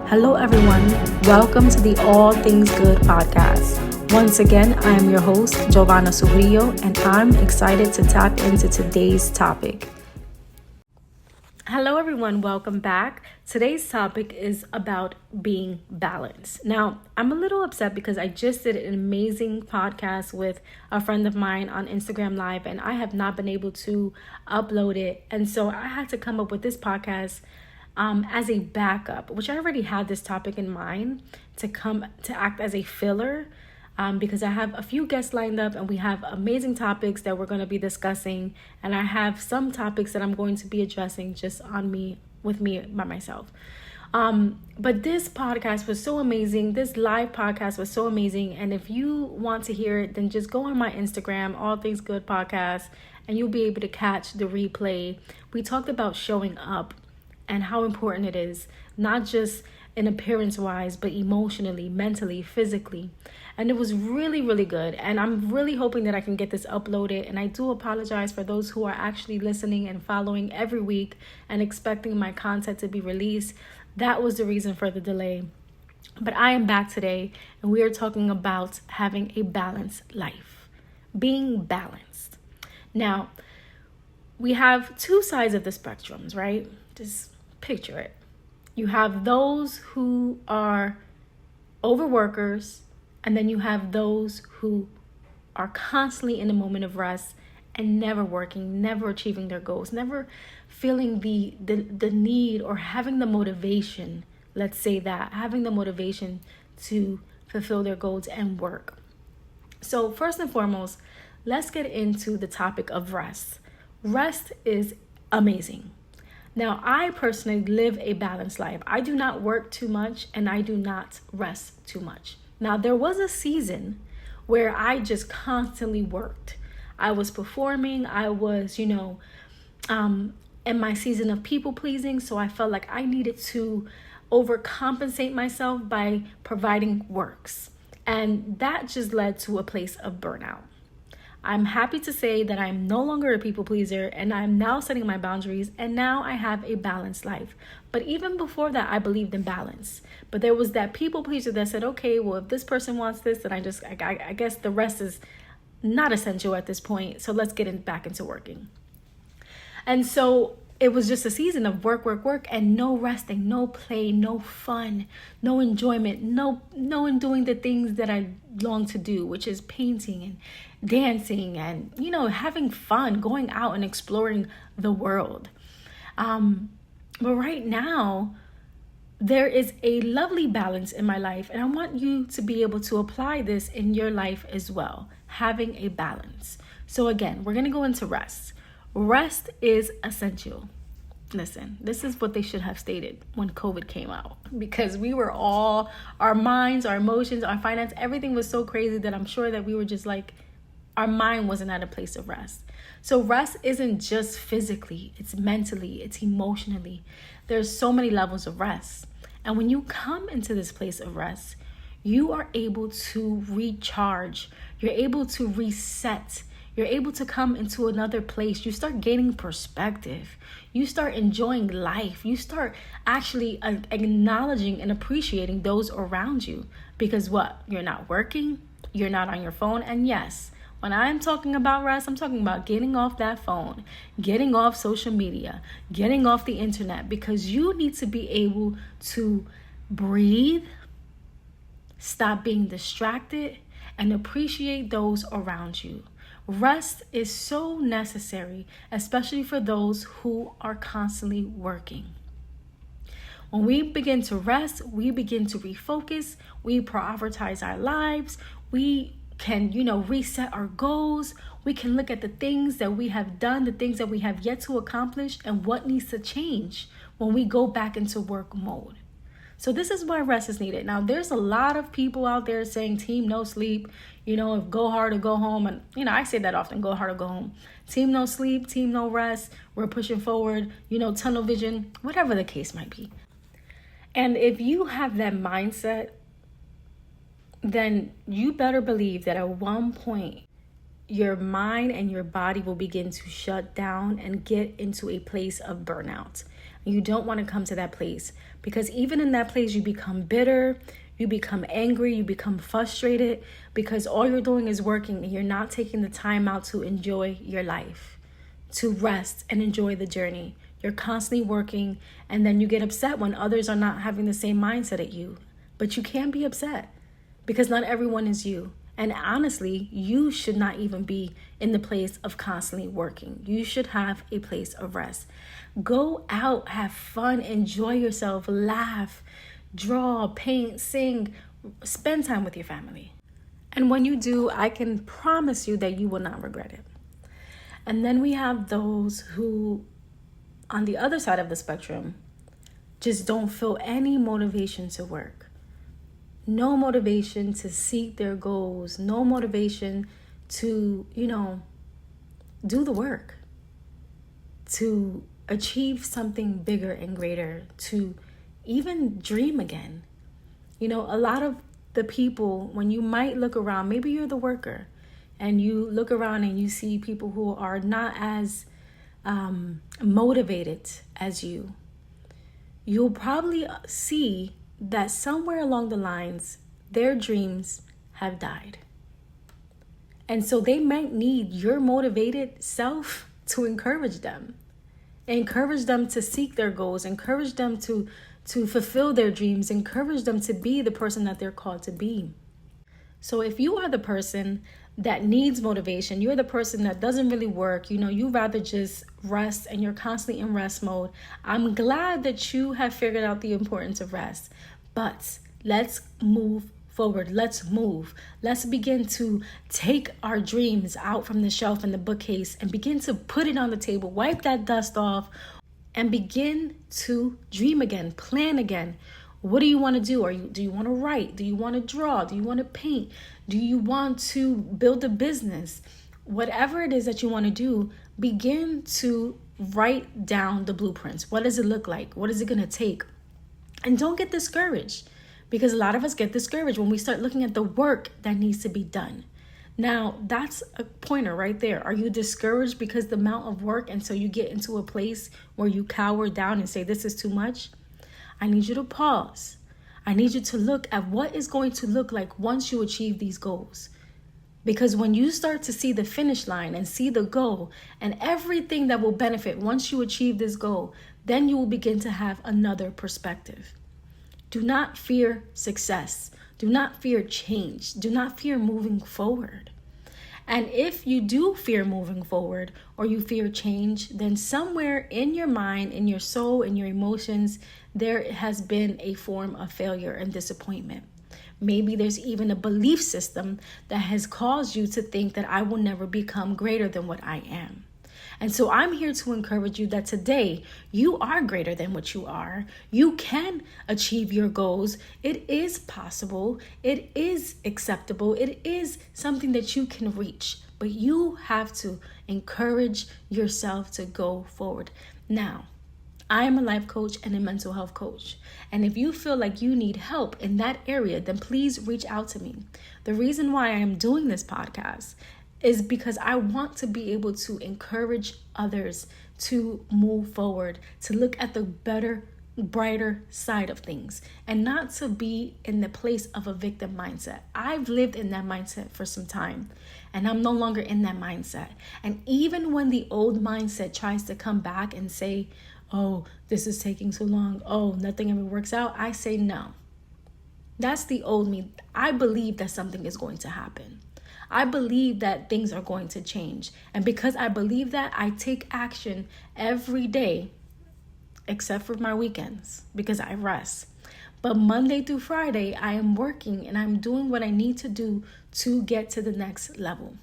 Hello, everyone. Welcome to the All Things Good podcast. Once again, I am your host, Giovanna Surillo, and I'm excited to tap into today's topic. Hello, everyone. Welcome back. Today's topic is about being balanced. Now, I'm a little upset because I just did an amazing podcast with a friend of mine on Instagram Live, and I have not been able to upload it. And so I had to come up with this podcast as a backup, which I already had this topic in mind to act as a filler, because I have a few guests lined up and we have amazing topics that we're going to be discussing, and I have some topics that I'm going to be addressing just with me by myself. But this podcast was so amazing. This live podcast was so amazing, and if you want to hear it, then just go on my Instagram, All Things Good Podcast, and you'll be able to catch the replay. We talked about showing up and how important it is, not just in appearance wise, but emotionally, mentally, physically. And it was really, really good. And I'm really hoping that I can get this uploaded. And I do apologize for those who are actually listening and following every week and expecting my content to be released. That was the reason for the delay. But I am back today, and we are talking about having a balanced life, being balanced. Now, we have two sides of the spectrums, right? Just picture it. You have those who are overworkers, and then you have those who are constantly in a moment of rest and never working, never achieving their goals, never feeling the need or having the motivation, let's say that, having the motivation to fulfill their goals and work. So first and foremost, let's get into the topic of rest. Rest is amazing. Now, I personally live a balanced life. I do not work too much and I do not rest too much. Now, there was a season where I just constantly worked. I was performing. I was, in my season of people pleasing. So I felt like I needed to overcompensate myself by providing works. And that just led to a place of burnout. I'm happy to say that I'm no longer a people pleaser, and I'm now setting my boundaries, and now I have a balanced life. But even before that, I believed in balance. But there was that people pleaser that said, okay, well, if this person wants this, then I guess the rest is not essential at this point. So let's get back into working. And so it was just a season of work, and no resting, no play, no fun, no enjoyment, no in doing the things that I long to do, which is painting and dancing and, having fun, going out and exploring the world. But right now, there is a lovely balance in my life, and I want you to be able to apply this in your life as well, having a balance. So again, we're going to go into rest. Rest is essential. Listen, this is what they should have stated when COVID came out, because we were all, our minds, our emotions, our finance, everything was so crazy that I'm sure that we were just like, our mind wasn't at a place of rest. So rest isn't just physically, it's mentally, it's emotionally. There's so many levels of rest. And when you come into this place of rest, you are able to recharge. You're able to reset. You're able to come into another place. You start gaining perspective. You start enjoying life. You start actually acknowledging and appreciating those around you. Because what? You're not working. You're not on your phone. And yes, when I'm talking about rest, I'm talking about getting off that phone, getting off social media, getting off the internet, because you need to be able to breathe, stop being distracted, and appreciate those around you. Rest is so necessary, especially for those who are constantly working. When we begin to rest, we begin to refocus, we prioritize our lives, we can, reset our goals, we can look at the things that we have done, the things that we have yet to accomplish, and what needs to change when we go back into work mode. So this is why rest is needed. Now, there's a lot of people out there saying team no sleep, go hard or go home. And, I say that often, go hard or go home. Team no sleep, team no rest. We're pushing forward, tunnel vision, whatever the case might be. And if you have that mindset, then you better believe that at one point, your mind and your body will begin to shut down and get into a place of burnout. You don't want to come to that place, because even in that place, you become bitter, you become angry, you become frustrated, because all you're doing is working and you're not taking the time out to enjoy your life, to rest and enjoy the journey. You're constantly working, and then you get upset when others are not having the same mindset at you. But you can't be upset, because not everyone is you. And honestly, you should not even be in the place of constantly working. You should have a place of rest. Go out, have fun, enjoy yourself, laugh, draw, paint, sing, spend time with your family. And when you do, I can promise you that you will not regret it. And then we have those who, on the other side of the spectrum, just don't feel any motivation to work. No motivation to seek their goals. No motivation to, do the work. To achieve something bigger and greater. To even dream again. A lot of the people, when you might look around, maybe you're the worker, and you look around and you see people who are not as motivated as you. You'll probably see that somewhere along the lines, their dreams have died. And so they might need your motivated self to encourage them. Encourage them to seek their goals. Encourage them to fulfill their dreams. Encourage them to be the person that they're called to be. So if you are the person that needs motivation, you're the person that doesn't really work, you rather just rest and you're constantly in rest mode, I'm glad that you have figured out the importance of rest. But let's move forward. Let's move. Let's begin to take our dreams out from the shelf in the bookcase and begin to put it on the table, wipe that dust off, and begin to dream again, plan again. What do you want to do? Do you want to write? Do you want to draw? Do you want to paint? Do you want to build a business? Whatever it is that you want to do, begin to write down the blueprints. What does it look like? What is it going to take? And don't get discouraged, because a lot of us get discouraged when we start looking at the work that needs to be done. Now, that's a pointer right there. Are you discouraged because the amount of work, and so you get into a place where you cower down and say, this is too much? I need you to pause. I need you to look at what is going to look like once you achieve these goals. Because when you start to see the finish line and see the goal and everything that will benefit once you achieve this goal, then you will begin to have another perspective. Do not fear success. Do not fear change. Do not fear moving forward. And if you do fear moving forward or you fear change, then somewhere in your mind, in your soul, in your emotions, there has been a form of failure and disappointment. Maybe there's even a belief system that has caused you to think that I will never become greater than what I am. And so I'm here to encourage you that today you are greater than what you are. You can achieve your goals. It is possible. It is acceptable. It is something that you can reach. But you have to encourage yourself to go forward. Now, I am a life coach and a mental health coach. And if you feel like you need help in that area, then please reach out to me. The reason why I am doing this podcast is because I want to be able to encourage others to move forward, to look at the better, brighter side of things, and not to be in the place of a victim mindset. I've lived in that mindset for some time, and I'm no longer in that mindset. And even when the old mindset tries to come back and say, oh, this is taking so long, oh, nothing ever works out, I say no. That's the old me. I believe that something is going to happen. I believe that things are going to change. And because I believe that, I take action every day, except for my weekends, because I rest. But Monday through Friday, I am working and I'm doing what I need to do to get to the next level.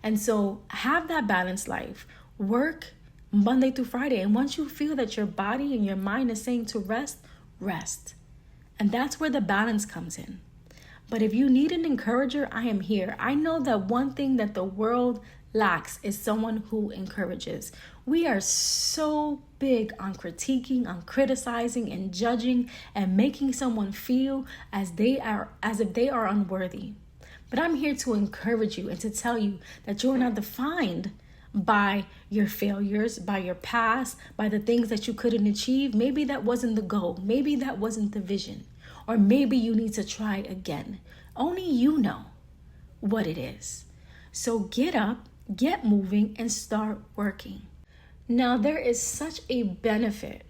And so have that balanced life. Work Monday through Friday. And once you feel that your body and your mind is saying to rest, rest. And that's where the balance comes in. But if you need an encourager, I am here. I know that one thing that the world lacks is someone who encourages. We are so big on critiquing, on criticizing and judging and making someone feel as if they are unworthy. But I'm here to encourage you and to tell you that you are not defined by your failures, by your past, by the things that you couldn't achieve. Maybe that wasn't the goal. Maybe that wasn't the vision. Or maybe you need to try again. Only you know what it is. So get up, get moving, and start working. Now, there is such a benefit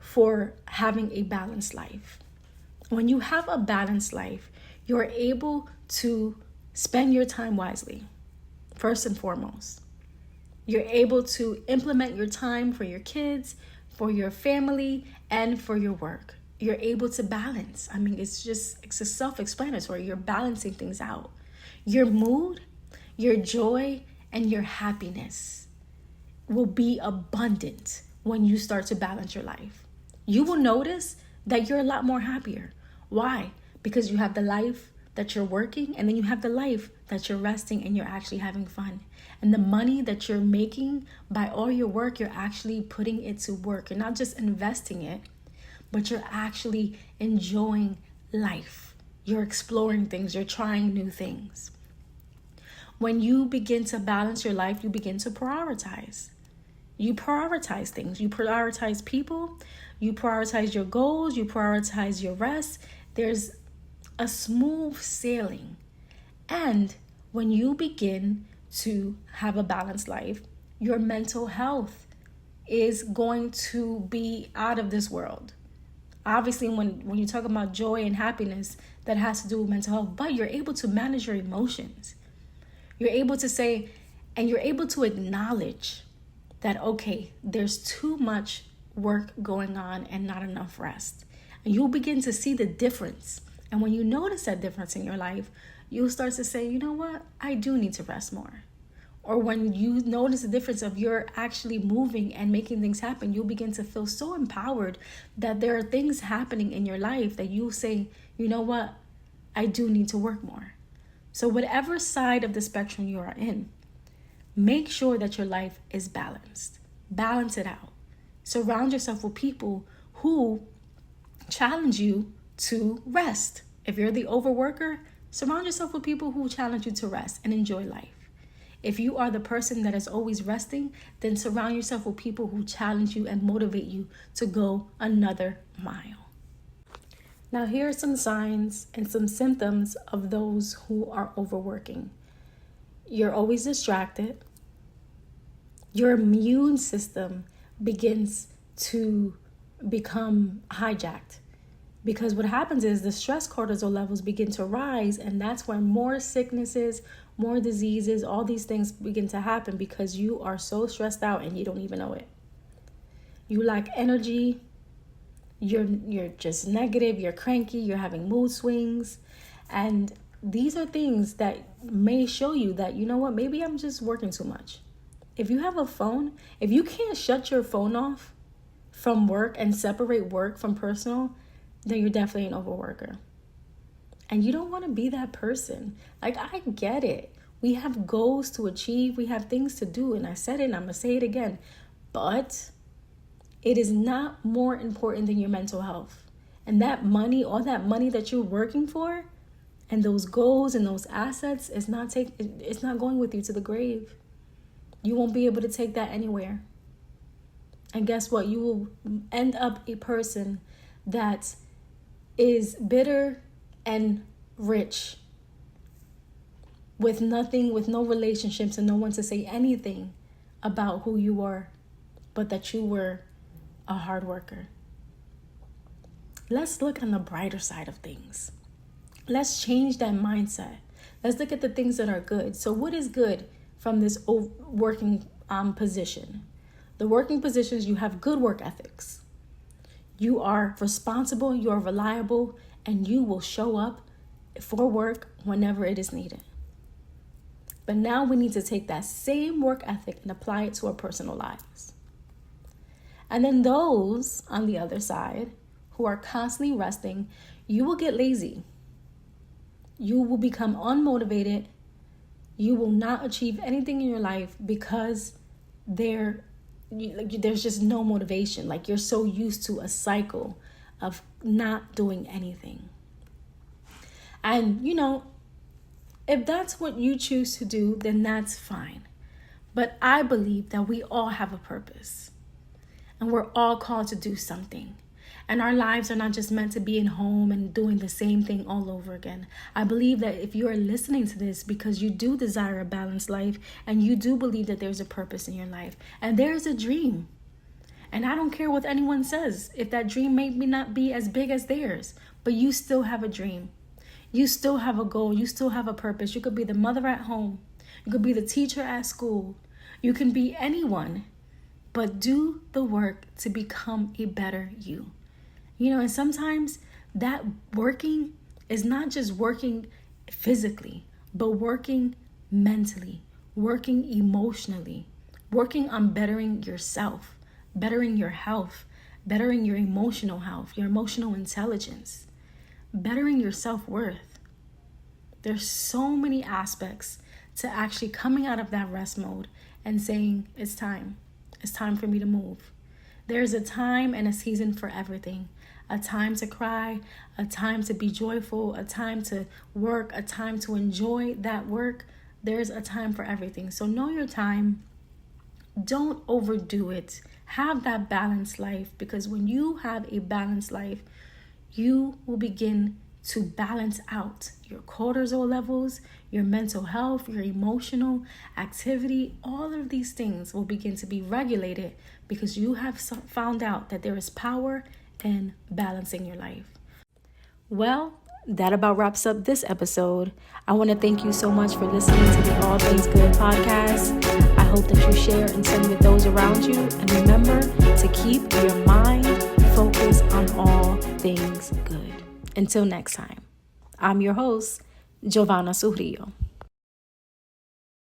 for having a balanced life. When you have a balanced life, you're able to spend your time wisely, first and foremost. You're able to implement your time for your kids, for your family, and for your work. You're able to balance. I mean, it's just self-explanatory. You're balancing things out. Your mood, your joy, and your happiness will be abundant when you start to balance your life. You will notice that you're a lot more happier. Why? Because you have the life that you're working, and then you have the life that you're resting and you're actually having fun. And the money that you're making by all your work, you're actually putting it to work. You're not just investing it, but you're actually enjoying life. You're exploring things. You're trying new things. When you begin to balance your life, you begin to prioritize. You prioritize things. You prioritize people. You prioritize your goals. You prioritize your rest. There's a smooth sailing. And when you begin to have a balanced life, your mental health is going to be out of this world. Obviously, when you talk about joy and happiness, that has to do with mental health, but you're able to manage your emotions. You're able to say, and you're able to acknowledge that, okay, there's too much work going on and not enough rest. And you'll begin to see the difference. And when you notice that difference in your life, you'll start to say, you know what? I do need to rest more. Or when you notice the difference of you're actually moving and making things happen, you'll begin to feel so empowered that there are things happening in your life that you'll say, you know what? I do need to work more. So whatever side of the spectrum you are in, make sure that your life is balanced. Balance it out. Surround yourself with people who challenge you to rest. If you're the overworker, surround yourself with people who challenge you to rest and enjoy life. If you are the person that is always resting, then surround yourself with people who challenge you and motivate you to go another mile. Now, here are some signs and some symptoms of those who are overworking. You're always distracted. Your immune system begins to become hijacked. Because what happens is the stress cortisol levels begin to rise, and that's when more sicknesses, more diseases, all these things begin to happen because you are so stressed out and you don't even know it. You lack energy. You're just negative. You're cranky. You're having mood swings. And these are things that may show you that, you know what, maybe I'm just working too much. If you have a phone, if you can't shut your phone off from work and separate work from personal, then you're definitely an overworker. And you don't want to be that person. Like, I get it. We have goals to achieve. We have things to do. And I said it and I'm going to say it again. But it is not more important than your mental health. And that money, all that money that you're working for, and those goals and those assets, it's not going with you to the grave. You won't be able to take that anywhere. And guess what? You will end up a person that is bitter and rich, with nothing, with no relationships and no one to say anything about who you are, but that you were a hard worker. Let's look on the brighter side of things. Let's change that mindset. Let's look at the things that are good. So what is good from this working position? The working positions, you have good work ethics. You are responsible, you are reliable, and you will show up for work whenever it is needed. But now we need to take that same work ethic and apply it to our personal lives. And then those on the other side who are constantly resting, you will get lazy. You will become unmotivated. You will not achieve anything in your life because there's just no motivation. Like, you're so used to a cycle of not doing anything. And, if that's what you choose to do, then that's fine. But I believe that we all have a purpose and we're all called to do something. And our lives are not just meant to be in home and doing the same thing all over again. I believe that if you are listening to this because you do desire a balanced life and you do believe that there's a purpose in your life and there's a dream. And I don't care what anyone says, if that dream may not be as big as theirs, but you still have a dream. You still have a goal. You still have a purpose. You could be the mother at home. You could be the teacher at school. You can be anyone, but do the work to become a better you. And sometimes that working is not just working physically, but working mentally, working emotionally, working on bettering yourself, bettering your health, bettering your emotional health, your emotional intelligence, bettering your self-worth. There's so many aspects to actually coming out of that rest mode and saying, it's time. It's time for me to move. There's a time and a season for everything. A time to cry, a time to be joyful, a time to work, a time to enjoy that work. There's a time for everything. So know your time. Don't overdo it. Have that balanced life, because when you have a balanced life, you will begin to balance out your cortisol levels, your mental health, your emotional activity. All of these things will begin to be regulated because you have found out that there is power in balancing your life. Well, that about wraps up this episode. I want to thank you so much for listening to the All Things Good podcast. I hope that you share and send with those around you. And remember to keep your mind focused on all things good. Until next time, I'm your host, Giovanna Surrillo.